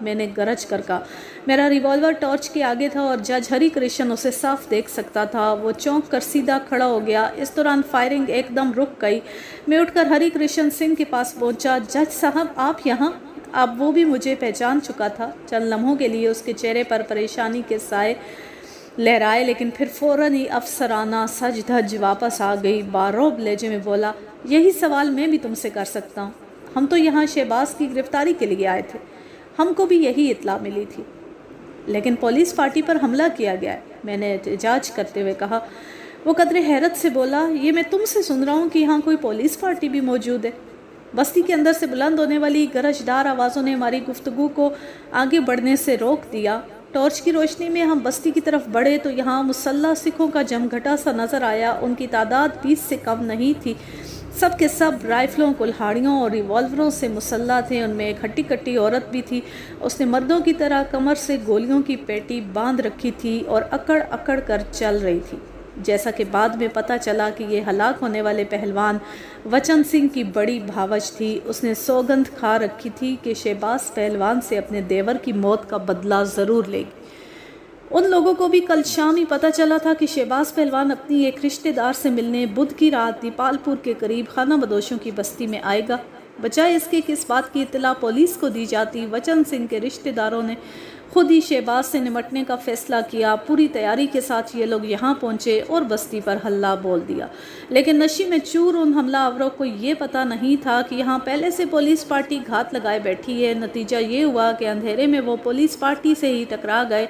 میں نے گرج کر کہا۔ میرا ریوالور ٹارچ کے آگے تھا اور جج ہری کرشن اسے صاف دیکھ سکتا تھا۔ وہ چونک کر سیدھا کھڑا ہو گیا۔ اس دوران فائرنگ ایک دم رک گئی۔ میں اٹھ کر ہری کرشن سنگھ کے پاس پہنچا۔ جج صاحب آپ یہاں؟ اب وہ بھی مجھے پہچان چکا تھا۔ چند لمحوں کے لیے اس کے چہرے پر پریشانی کے سائے لہرائے، لیکن پھر فوراً ہی افسرانہ سج دھج واپس آ گئی۔ باروب لہجے میں بولا، یہی سوال میں بھی تم سے کر سکتا ہوں۔ ہم تو یہاں شہباز کی گرفتاری کے لیے آئے تھے، ہم کو بھی یہی اطلاع ملی تھی، لیکن پولیس پارٹی پر حملہ کیا گیا ہے، میں نے احتجاج کرتے ہوئے کہا۔ وہ قدرے حیرت سے بولا، یہ میں تم سے سن رہا ہوں کہ یہاں کوئی پولیس پارٹی بھی موجود ہے؟ بستی کے اندر سے بلند ہونے والی گرجدار آوازوں نے ہماری گفتگو کو آگے بڑھنے سے روک دیا۔ ٹارچ کی روشنی میں ہم بستی کی طرف بڑھے تو یہاں مسلح سکھوں کا جمگھٹا سا نظر آیا۔ ان کی تعداد 20 سے کم نہیں تھی۔ سب کے سب رائفلوں، کلہاڑیوں اور ریوالوروں سے مسلح تھے۔ ان میں ایک ہٹی کٹی عورت بھی تھی۔ اس نے مردوں کی طرح کمر سے گولیوں کی پیٹی باندھ رکھی تھی اور اکڑ اکڑ کر چل رہی تھی۔ جیسا کہ بعد میں پتہ چلا کہ یہ ہلاک ہونے والے پہلوان وچن سنگھ کی بڑی بھاوج تھی۔ اس نے سوگند کھا رکھی تھی کہ شہباز پہلوان سے اپنے دیور کی موت کا بدلہ ضرور لے گی۔ ان لوگوں کو بھی کل شام ہی پتہ چلا تھا کہ شہباز پہلوان اپنی ایک رشتہ دار سے ملنے بدھ کی رات دیپال پور کے قریب خانہ بدوشوں کی بستی میں آئے گا۔ بجائے اس کے کہ اس بات کی اطلاع پولیس کو دی جاتی، وچن سنگھ کے رشتہ داروں نے خود ہی شہباز سے نمٹنے کا فیصلہ کیا۔ پوری تیاری کے ساتھ یہ لوگ یہاں پہنچے اور بستی پر ہلہ بول دیا، لیکن نشے میں چور ان حملہ آوروں کو یہ پتہ نہیں تھا کہ یہاں پہلے سے پولیس پارٹی گھات لگائے بیٹھی ہے۔ نتیجہ یہ ہوا کہ اندھیرے میں وہ پولیس پارٹی سے ہی ٹکرا گئے،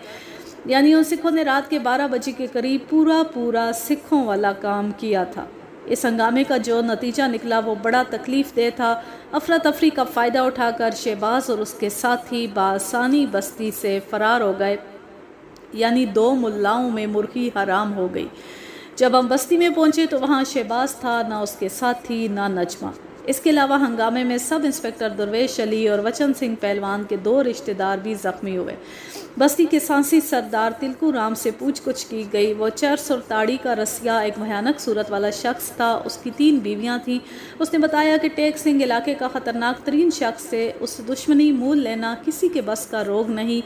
یعنی ان سکھوں نے رات کے 12 بجے کے قریب پورا سکھوں والا کام کیا تھا۔ اس ہنگامے کا جو نتیجہ نکلا وہ بڑا تکلیف دہ تھا۔ افراتفری کا فائدہ اٹھا کر شہباز اور اس کے ساتھی بآسانی بستی سے فرار ہو گئے، یعنی 2 ملاؤں میں مرغی حرام ہو گئی۔ جب ہم بستی میں پہنچے تو وہاں شہباز تھا، نہ اس کے ساتھی، نہ نجمہ۔ اس کے علاوہ ہنگامے میں سب انسپکٹر درویش علی اور وچن سنگھ پہلوان کے 2 رشتہ دار بھی زخمی ہوئے۔ بستی کے سانسی سردار تلکو رام سے پوچھ گچھ کی گئی۔ وہ چرس اور تاڑی کا رسیا ایک بھیانک صورت والا شخص تھا۔ اس کی 3 بیویاں تھیں۔ اس نے بتایا کہ ٹیک سنگھ علاقے کا خطرناک ترین شخص ہے، اس دشمنی مول لینا کسی کے بس کا روگ نہیں۔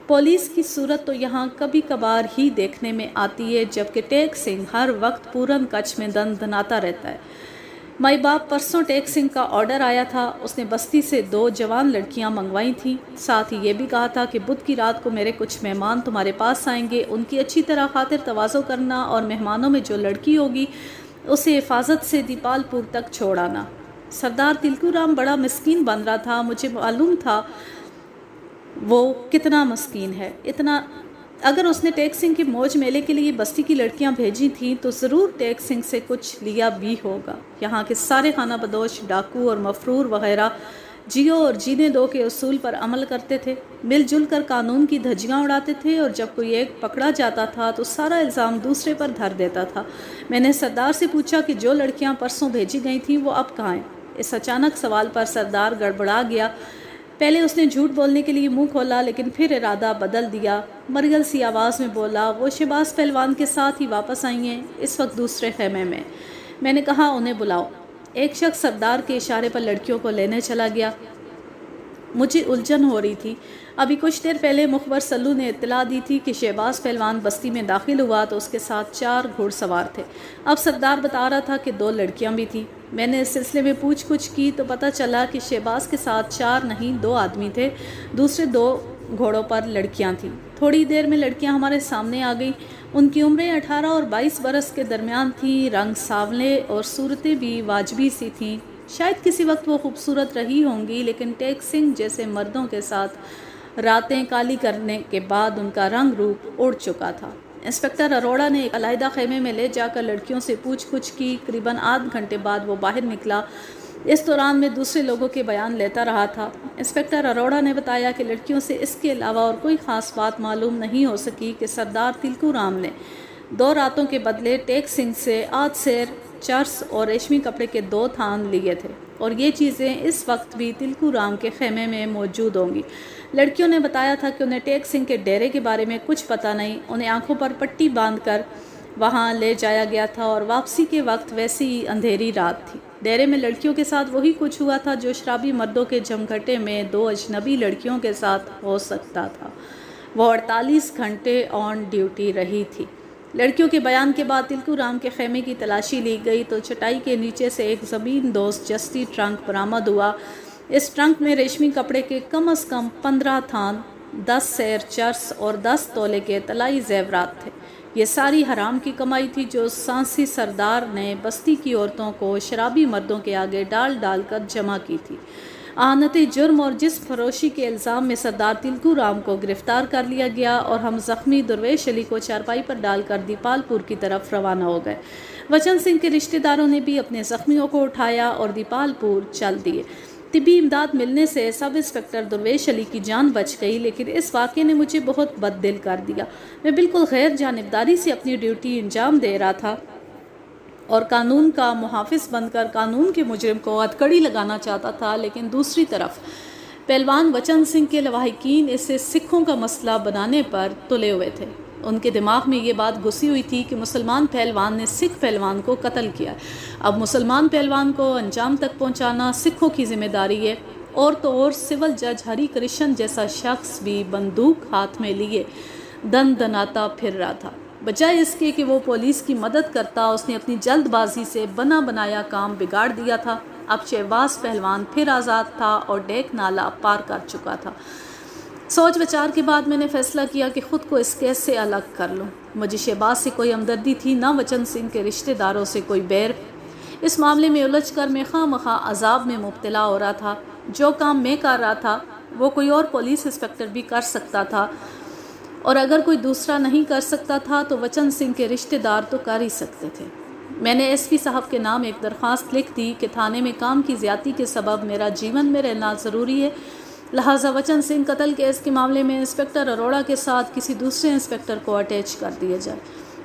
پولیس کی صورت تو یہاں کبھی کبھار ہی دیکھنے میں آتی ہے، جبکہ ٹیک سنگھ ہر وقت پورن کچھ میں دن دھناتا رہتا ہے۔ مائی باپ پرسوں ٹیک سنگھ کا آرڈر آیا تھا۔ اس نے بستی سے 2 جوان لڑکیاں منگوائی تھیں، ساتھ ہی یہ بھی کہا تھا کہ بدھ کی رات کو میرے کچھ مہمان تمہارے پاس آئیں گے، ان کی اچھی طرح خاطر تواضع کرنا اور مہمانوں میں جو لڑکی ہوگی اسے حفاظت سے دیپال پور تک چھوڑ آنا۔ سردار تلکو رام بڑا مسکین بن رہا تھا۔ مجھے معلوم تھا وہ کتنا مسکین ہے۔ اگر اس نے ٹیک سنگھ کے موج میلے کے لیے بستی کی لڑکیاں بھیجی تھیں تو ضرور ٹیک سنگھ سے کچھ لیا بھی ہوگا۔ یہاں کے سارے خانہ بدوش، ڈاکو اور مفرور وغیرہ جیو اور جینے دو کے اصول پر عمل کرتے تھے، مل جل کر قانون کی دھجیاں اڑاتے تھے، اور جب کوئی ایک پکڑا جاتا تھا تو سارا الزام دوسرے پر دھر دیتا تھا۔ میں نے سردار سے پوچھا کہ جو لڑکیاں پرسوں بھیجی گئی تھیں وہ اب کہاں ہیں؟ اس اچانک سوال پر سردار گڑبڑا گیا۔ پہلے اس نے جھوٹ بولنے کے لیے منہ کھولا، لیکن پھر ارادہ بدل دیا۔ مرگل سی آواز میں بولا، وہ شہباز پہلوان کے ساتھ ہی واپس آئی ہیں، اس وقت دوسرے خیمے میں۔ میں نے کہا انہیں بلاؤ۔ ایک شخص سردار کے اشارے پر لڑکیوں کو لینے چلا گیا۔ مجھے الجھن ہو رہی تھی۔ ابھی کچھ دیر پہلے مخبر سلو نے اطلاع دی تھی کہ شہباز پہلوان بستی میں داخل ہوا تو اس کے ساتھ 4 گھوڑ سوار تھے۔ اب سردار بتا رہا تھا کہ 2 لڑکیاں بھی تھیں۔ میں نے اس سلسلے میں پوچھ گچھ کی تو پتہ چلا کہ شہباز کے ساتھ 4 نہیں 2 آدمی تھے، دوسرے 2 گھوڑوں پر لڑکیاں تھیں۔ تھوڑی دیر میں لڑکیاں ہمارے سامنے آ گئیں۔ ان کی عمریں 18 اور 22 برس کے درمیان تھیں، رنگ سانولے اور صورتیں بھی واجبی سی تھیں۔ شاید کسی وقت وہ خوبصورت رہی ہوں گی، لیکن ٹیک سنگھ جیسے مردوں کے ساتھ راتیں کالی کرنے کے بعد ان کا رنگ روپ اڑ چکا تھا۔ انسپکٹر اروڑا نے ایک علیحدہ خیمے میں لے جا کر لڑکیوں سے پوچھ گچھ کی۔ قریباً آدھ گھنٹے بعد وہ باہر نکلا۔ اس دوران میں دوسرے لوگوں کے بیان لیتا رہا تھا۔ انسپکٹر اروڑا نے بتایا کہ لڑکیوں سے اس کے علاوہ اور کوئی خاص بات معلوم نہیں ہو سکی کہ سردار تلکو رام نے 2 راتوں کے بدلے ٹیک سنگھ سے 8 سیر چرس اور ریشمی کپڑے کے 2 تھان لیے تھے، اور یہ چیزیں اس وقت بھی تلکو رام کے خیمے میں موجود ہوں گی۔ لڑکیوں نے بتایا تھا کہ انہیں ٹیک سنگھ کے ڈیرے کے بارے میں کچھ پتہ نہیں۔ انہیں آنکھوں پر پٹی باندھ کر وہاں لے جایا گیا تھا، اور واپسی کے وقت ویسی ہی اندھیری رات تھی۔ ڈیرے میں لڑکیوں کے ساتھ وہی کچھ ہوا تھا جو شرابی مردوں کے جمگھٹے میں 2 اجنبی لڑکیوں کے ساتھ ہو سکتا تھا۔ وہ 48 گھنٹے آن ڈیوٹی رہی تھی۔ لڑکیوں کے بیان کے بعد تلکو رام کے خیمے کی تلاشی لی گئی تو چٹائی کے نیچے سے ایک زمین دوست جستی ٹرنک برآمد ہوا۔ اس ٹرنک میں ریشمی کپڑے کے کم از کم 15 تھان، 10 سیر چرس اور 10 تولے کے طلائی زیورات تھے۔ یہ ساری حرام کی کمائی تھی جو سانسی سردار نے بستی کی عورتوں کو شرابی مردوں کے آگے ڈال ڈال کر جمع کی تھی۔ اعانت جرم اور جسم فروشی کے الزام میں سردار تلکو رام کو گرفتار کر لیا گیا اور ہم زخمی درویش علی کو چارپائی پر ڈال کر دیپال پور کی طرف روانہ ہو گئے۔ وچن سنگھ کے رشتہ داروں نے بھی اپنے زخمیوں کو اٹھایا اور دیپال پور چل دیے۔ طبی امداد ملنے سے سب انسپکٹر درویش علی کی جان بچ گئی، لیکن اس واقعے نے مجھے بہت بد دل کر دیا۔ میں بالکل غیر جانبداری سے اپنی ڈیوٹی انجام دے رہا تھا اور قانون کا محافظ بن کر قانون کے مجرم کو ہتھکڑی لگانا چاہتا تھا، لیکن دوسری طرف پہلوان وچن سنگھ کے لواحقین اسے سکھوں کا مسئلہ بنانے پر تلے ہوئے تھے۔ ان کے دماغ میں یہ بات گھسی ہوئی تھی کہ مسلمان پہلوان نے سکھ پہلوان کو قتل کیا ہے، اب مسلمان پہلوان کو انجام تک پہنچانا سکھوں کی ذمہ داری ہے۔ اور تو اور سول جج ہری کرشن جیسا شخص بھی بندوق ہاتھ میں لیے دن دناتا پھر رہا تھا۔ بجائے اس کے کہ وہ پولیس کی مدد کرتا، اس نے اپنی جلد بازی سے بنا بنایا کام بگاڑ دیا تھا۔ اب شہباز پہلوان پھر آزاد تھا اور ڈیک نالا پار کر چکا تھا۔ سوچ وچار کے بعد میں نے فیصلہ کیا کہ خود کو اس کیس سے الگ کر لوں۔ مجھے شہباز سے کوئی ہمدردی تھی، نہ وچن سنگھ کے رشتہ داروں سے کوئی بیر۔ اس معاملے میں الجھ کر میں خواہ مخواہ عذاب میں مبتلا ہو رہا تھا۔ جو کام میں کر رہا تھا وہ کوئی اور پولیس انسپکٹر بھی کر سکتا تھا، اور اگر کوئی دوسرا نہیں کر سکتا تھا تو وچن سنگھ کے رشتہ دار تو کر ہی سکتے تھے۔ میں نے ایس پی صاحب کے نام ایک درخواست لکھ دی کہ تھانے میں کام کی زیادتی کے سبب میرا جیون میں رہنا ضروری ہے، لہٰذا وچن سنگھ قتل کیس کے معاملے میں انسپکٹر اروڑا کے ساتھ کسی دوسرے انسپکٹر کو اٹیچ کر دیا جائے۔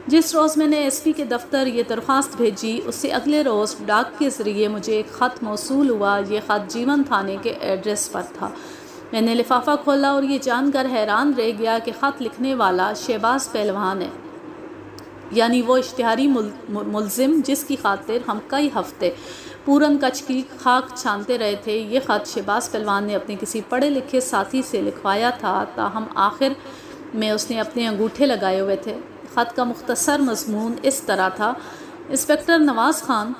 جس روز میں نے ایس پی کے دفتر یہ درخواست بھیجی، اس سے اگلے روز ڈاک کے ذریعے مجھے ایک خط موصول ہوا۔ یہ خط جیون تھانے کے ایڈریس پر تھا۔ میں نے لفافہ کھولا اور یہ جان کر حیران رہ گیا کہ خط لکھنے والا شہباز پہلوان ہے، یعنی وہ اشتہاری ملزم جس کی خاطر ہم کئی ہفتے پورن کچھ کی خاک چھانتے رہے تھے۔ یہ خط شہباز پہلوان نے اپنے کسی پڑھے لکھے ساتھی سے لکھوایا تھا، تاہم آخر میں اس نے اپنے انگوٹھے لگائے ہوئے تھے۔ خط کا مختصر مضمون اس طرح تھا: انسپکٹر نواز خان،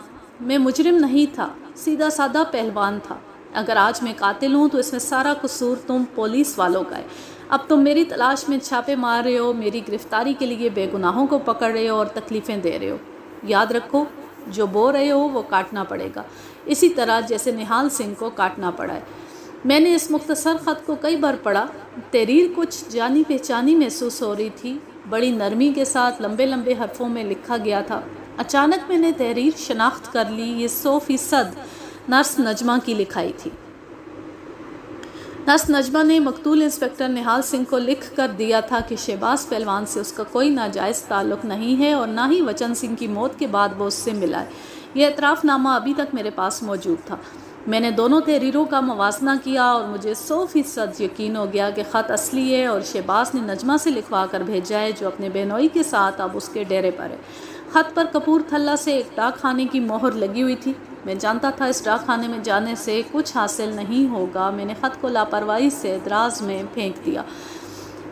میں مجرم نہیں تھا، سیدھا سادہ پہلوان تھا۔ اگر آج میں قاتل ہوں تو اس میں سارا قصور تم پولیس والوں کا ہے۔ اب تم میری تلاش میں چھاپے مار رہے ہو، میری گرفتاری کے لیے بے گناہوں کو پکڑ رہے ہو اور تکلیفیں دے رہے ہو۔ یاد رکھو، جو بو رہے ہو وہ کاٹنا پڑے گا، اسی طرح جیسے نہال سنگھ کو کاٹنا پڑا ہے۔ میں نے اس مختصر خط کو کئی بار پڑھا۔ تحریر کچھ جانی پہچانی محسوس ہو رہی تھی، بڑی نرمی کے ساتھ لمبے لمبے حرفوں میں لکھا گیا تھا۔ اچانک میں نے تحریر شناخت کر لی، یہ 100% نرس نجمہ کی لکھائی تھی۔ نرس نجمہ نے مقتول انسپکٹر نہال سنگھ کو لکھ کر دیا تھا کہ شہباز پہلوان سے اس کا کوئی ناجائز تعلق نہیں ہے اور نہ ہی وچن سنگھ کی موت کے بعد وہ اس سے ملا ہے۔ یہ اعتراف نامہ ابھی تک میرے پاس موجود تھا۔ میں نے دونوں تحریروں کا موازنہ کیا اور مجھے 100% یقین ہو گیا کہ خط اصلی ہے اور شہباز نے نجمہ سے لکھوا کر بھیجا ہے، جو اپنے بہنوئی کے ساتھ اب اس کے ڈیرے پر ہے۔ خط پر کپور تھلہ سے ایک ڈاک خانے کی مہر لگی ہوئی تھی۔ میں جانتا تھا اس ڈاک خانے میں جانے سے کچھ حاصل نہیں ہوگا۔ میں نے خط کو لاپرواہی سے دراز میں پھینک دیا۔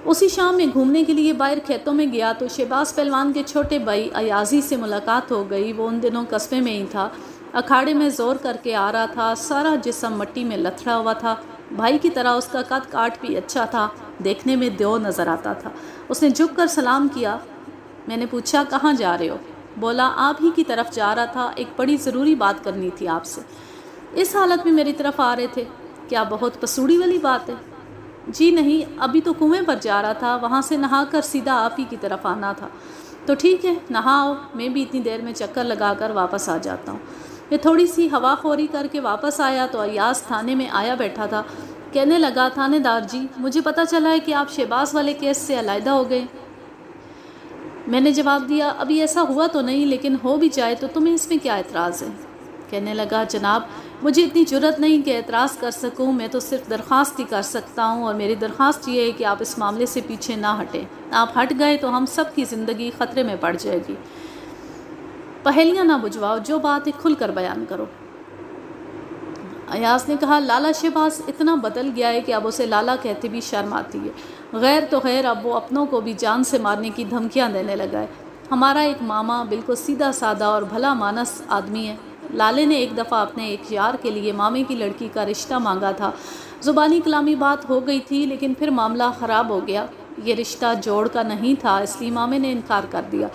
اسی شام میں گھومنے کے لیے باہر کھیتوں میں گیا تو شہباز پہلوان کے چھوٹے بھائی ایازی سے ملاقات ہو گئی۔ وہ ان دنوں قصبے میں ہی تھا، اکھاڑے میں زور کر کے آ رہا تھا، سارا جسم مٹی میں لتھڑا ہوا تھا۔ بھائی کی طرح اس کا قد کاٹ بھی اچھا تھا، دیکھنے میں دیو نظر آتا تھا۔ اس نے جھک کر سلام کیا۔ میں نے پوچھا، کہاں جا رہے ہو؟ بولا، آپ ہی کی طرف جا رہا تھا، ایک بڑی ضروری بات کرنی تھی آپ سے۔ اس حالت میں میری طرف آ رہے تھے؟ کیا بہت پسوڑی والی بات ہے؟ جی نہیں، ابھی تو کنویں پر جا رہا تھا، وہاں سے نہا کر سیدھا آپ ہی کی طرف آنا تھا۔ تو ٹھیک ہے، نہاؤ، میں بھی اتنی دیر میں چکر لگا کر واپس آ جاتا ہوں۔ میں تھوڑی سی ہوا خوری کر کے واپس آیا تو ایاز تھانے میں آیا بیٹھا تھا۔ کہنے لگا، تھانے دار جی، مجھے پتہ چلا ہے کہ آپ شہباز والے کیس سے علیحدہ ہو گئے۔ میں نے جواب دیا، ابھی ایسا ہوا تو نہیں، لیکن ہو بھی جائے تو تمہیں اس میں کیا اعتراض ہے؟ کہنے لگا، جناب، مجھے اتنی جرت نہیں کہ اعتراض کر سکوں، میں تو صرف درخواست ہی کر سکتا ہوں، اور میری درخواست یہ ہے کہ آپ اس معاملے سے پیچھے نہ ہٹیں۔ آپ ہٹ گئے تو ہم سب کی زندگی خطرے میں پڑ جائے گی۔ پہیلیاں نہ بجھواؤ، جو بات ہے کھل کر بیان کرو۔ ایاز نے کہا لالا شہباز اتنا بدل گیا ہے کہ اب اسے لالا کہتے بھی شرم آتی ہے، غیر تو غیر اب وہ اپنوں کو بھی جان سے مارنے کی دھمکیاں دینے لگا ہے۔ ہمارا ایک ماما بالکل سیدھا سادہ اور بھلا مانس آدمی ہے۔ لالے نے ایک دفعہ اپنے ایک یار کے لیے مامے کی لڑکی کا رشتہ مانگا تھا، زبانی کلامی بات ہو گئی تھی لیکن پھر معاملہ خراب ہو گیا، یہ رشتہ جوڑ کا نہیں تھا اس لیے مامے نے انکار کر دیا۔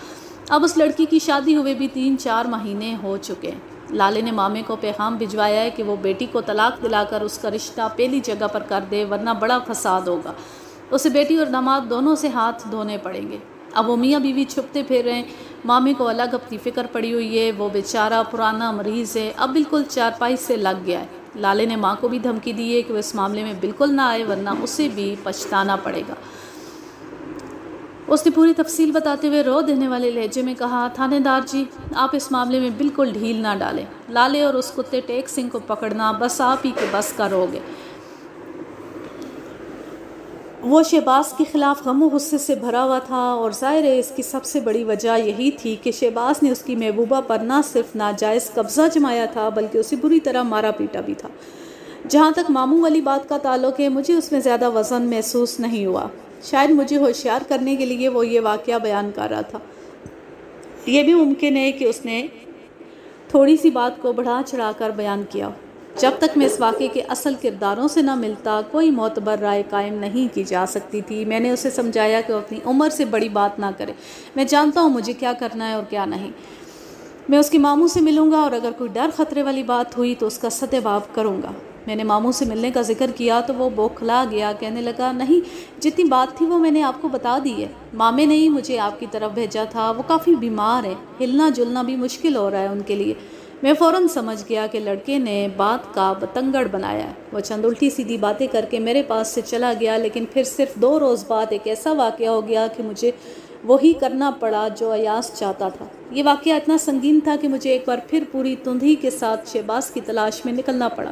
اب اس لڑکی کی شادی ہوئے بھی 3-4 مہینے ہو چکے ہیں۔ لالے نے مامے کو پیغام بھجوایا ہے کہ وہ بیٹی کو طلاق دلا کر اس کا رشتہ پہلی جگہ پر کر دے ورنہ بڑا فساد ہوگا، اسے بیٹی اور داماد دونوں سے ہاتھ دھونے پڑیں گے۔ اب وہ میاں بیوی چھپتے پھر رہے ہیں، مامے کو الگ اپنی فکر پڑی ہوئی ہے، وہ بیچارہ پرانا مریض ہے، اب بالکل چارپائی سے لگ گیا ہے۔ لالے نے ماں کو بھی دھمکی دی ہے کہ وہ اس معاملے میں بالکل نہ آئے ورنہ اسے بھی پچھتانا پڑے گا۔ اس نے پوری تفصیل بتاتے ہوئے رو دینے والے لہجے میں کہا تھانے دار جی آپ اس معاملے میں بالکل ڈھیل نہ ڈالیں، لالے اور اس کتے ٹیک سنگھ کو پکڑنا بس آپ ہی کے بس کا روگ ہے۔ وہ شہباز کے خلاف غم و غصے سے بھرا ہوا تھا اور ظاہر ہے اس کی سب سے بڑی وجہ یہی تھی کہ شہباز نے اس کی محبوبہ پر نہ صرف ناجائز قبضہ جمایا تھا بلکہ اسے بری طرح مارا پیٹا بھی تھا۔ جہاں تک ماموں والی بات کا تعلق ہے مجھے اس میں زیادہ وزن محسوس نہیں ہوا، شاید مجھے ہوشیار کرنے کے لیے وہ یہ واقعہ بیان کر رہا تھا۔ یہ بھی ممکن ہے کہ اس نے تھوڑی سی بات کو بڑھا چڑھا کر بیان کیا۔ جب تک میں اس واقعے کے اصل کرداروں سے نہ ملتا کوئی معتبر رائے قائم نہیں کی جا سکتی تھی۔ میں نے اسے سمجھایا کہ وہ اپنی عمر سے بڑی بات نہ کرے، میں جانتا ہوں مجھے کیا کرنا ہے اور کیا نہیں۔ میں اس کے ماموں سے ملوں گا اور اگر کوئی ڈر خطرے والی بات ہوئی تو اس کا سدجواب کروں گا۔ میں نے ماموں سے ملنے کا ذکر کیا تو وہ بوکھلا گیا، کہنے لگا نہیں جتنی بات تھی وہ میں نے آپ کو بتا دی ہے، مامے نے ہی مجھے آپ کی طرف بھیجا تھا، وہ کافی بیمار ہے، ہلنا جلنا بھی مشکل ہو رہا ہے ان کے لیے۔ میں فوراً سمجھ گیا کہ لڑکے نے بات کا بتنگڑ بنایا ہے۔ وہ چند الٹی سیدھی باتیں کر کے میرے پاس سے چلا گیا، لیکن پھر صرف 2 روز بعد ایک ایسا واقعہ ہو گیا کہ مجھے وہی کرنا پڑا جو ایاز چاہتا تھا۔ یہ واقعہ اتنا سنگین تھا کہ مجھے ایک بار پھر پوری تندھی کے ساتھ شہباز کی تلاش میں نکلنا پڑا۔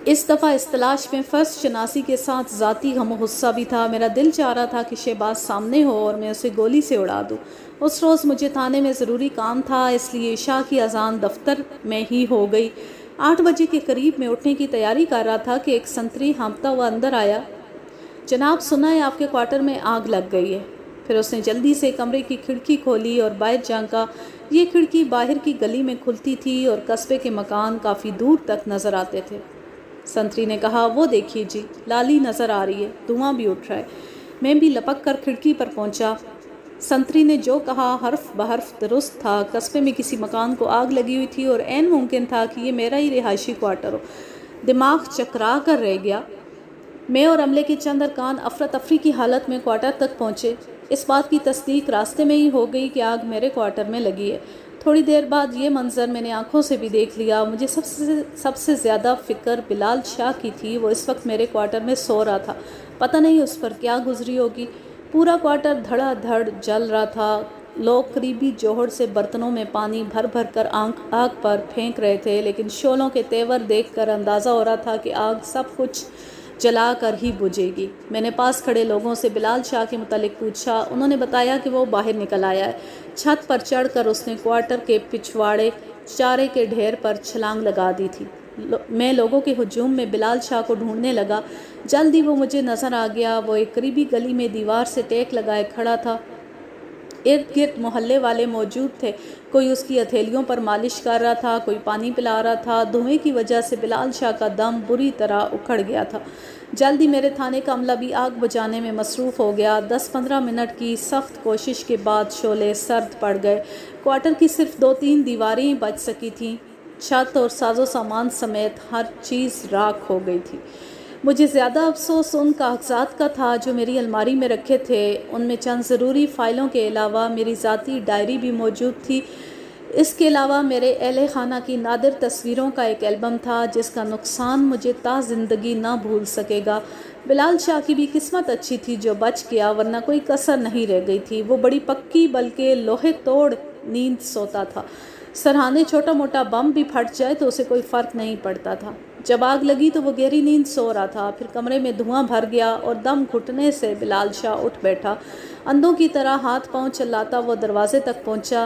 اس دفعہ اس تلاش میں فرض شناسی کے ساتھ ذاتی غم و غصہ بھی تھا۔ میرا دل چاہ رہا تھا کہ شہباز سامنے ہو اور میں اسے گولی سے اڑا دوں۔ اس روز مجھے تھانے میں ضروری کام تھا، اس لیے عشاء کی اذان دفتر میں ہی ہو گئی۔ 8 بجے کے قریب میں اٹھنے کی تیاری کر رہا تھا کہ ایک سنتری ہانپتا ہوا اندر آیا۔ جناب سنا ہے آپ کے کوارٹر میں آگ لگ گئی ہے۔ پھر اس نے جلدی سے کمرے کی کھڑکی کھولی اور باہر جھانکا۔ یہ کھڑکی باہر کی گلی میں کھلتی تھی اور قصبے کے مکان کافی دور تک نظر آتے تھے۔ سنتری نے کہا وہ دیکھیے جی لالی نظر آ رہی ہے، دھواں بھی اٹھ رہا ہے۔ میں بھی لپک کر کھڑکی پر پہنچا۔ سنتری نے جو کہا حرف بحرف درست تھا۔ قصبے میں کسی مکان کو آگ لگی ہوئی تھی اور عین ممکن تھا کہ یہ میرا ہی رہائشی کوارٹر ہو۔ دماغ چکرا کر رہ گیا۔ میں اور عملے کے چند ارکان افراتفری کی حالت میں کوارٹر تک پہنچے۔ اس بات کی تصدیق راستے میں ہی ہو گئی کہ آگ میرے کوارٹر میں لگی ہے۔ تھوڑی دیر بعد یہ منظر میں نے آنکھوں سے بھی دیکھ لیا۔ مجھے سب سے زیادہ فکر بلال شاہ کی تھی۔ وہ اس وقت میرے کوارٹر میں سو رہا تھا، پتہ نہیں اس پر کیا گزری ہوگی۔ پورا کوارٹر دھڑا دھڑ جل رہا تھا۔ لوگ قریبی جوہر سے برتنوں میں پانی بھر بھر کر آگ پر پھینک رہے تھے، لیکن شعلوں کے تیور دیکھ کر اندازہ ہو رہا تھا کہ آگ سب کچھ جلا کر ہی بجھے گی۔ میں نے پاس کھڑے لوگوں سے بلال شاہ کے متعلق پوچھا، انہوں نے بتایا کہ وہ باہر نکل آیا ہے۔ چھت پر چڑھ کر اس نے کوارٹر کے پچھواڑے چارے کے ڈھیر پر چھلانگ لگا دی تھی۔ میں لوگوں کے ہجوم میں بلال شاہ کو ڈھونڈنے لگا۔ جلد ہی وہ مجھے نظر آ گیا۔ وہ ایک قریبی گلی میں دیوار سے ٹیک لگائے کھڑا تھا۔ ارد گرد محلے والے موجود تھے، کوئی اس کی ہتھیلیوں پر مالش کر رہا تھا، کوئی پانی پلا رہا تھا۔ دھوئیں کی وجہ سے بلال شاہ کا دم بری طرح اکھڑ گیا تھا۔ جلد ہی میرے تھانے کا عملہ بھی آگ بجھانے میں مصروف ہو گیا۔ 10-15 منٹ کی سخت کوشش کے بعد شعلے سرد پڑ گئے۔ کوارٹر کی صرف 2-3 دیواریں بچ سکی تھیں۔ چھت اور ساز و سامان سمیت ہر چیز راکھ ہو گئی تھی۔ مجھے زیادہ افسوس ان کاغذات کا تھا جو میری الماری میں رکھے تھے۔ ان میں چند ضروری فائلوں کے علاوہ میری ذاتی ڈائری بھی موجود تھی۔ اس کے علاوہ میرے اہل خانہ کی نادر تصویروں کا ایک البم تھا جس کا نقصان مجھے تا زندگی نہ بھول سکے گا۔ بلال شاہ کی بھی قسمت اچھی تھی جو بچ گیا، ورنہ کوئی کسر نہیں رہ گئی تھی۔ وہ بڑی پکی بلکہ لوہے توڑ نیند سوتا تھا۔ سرہانے چھوٹا موٹا بم بھی پھٹ جائے تو اسے کوئی فرق نہیں پڑتا تھا۔ جب آگ لگی تو وہ گہری نیند سو رہا تھا۔ پھر کمرے میں دھواں بھر گیا اور دم گھٹنے سے بلال شاہ اٹھ بیٹھا۔ اندھوں کی طرح ہاتھ پاؤں چلاتا وہ دروازے تک پہنچا۔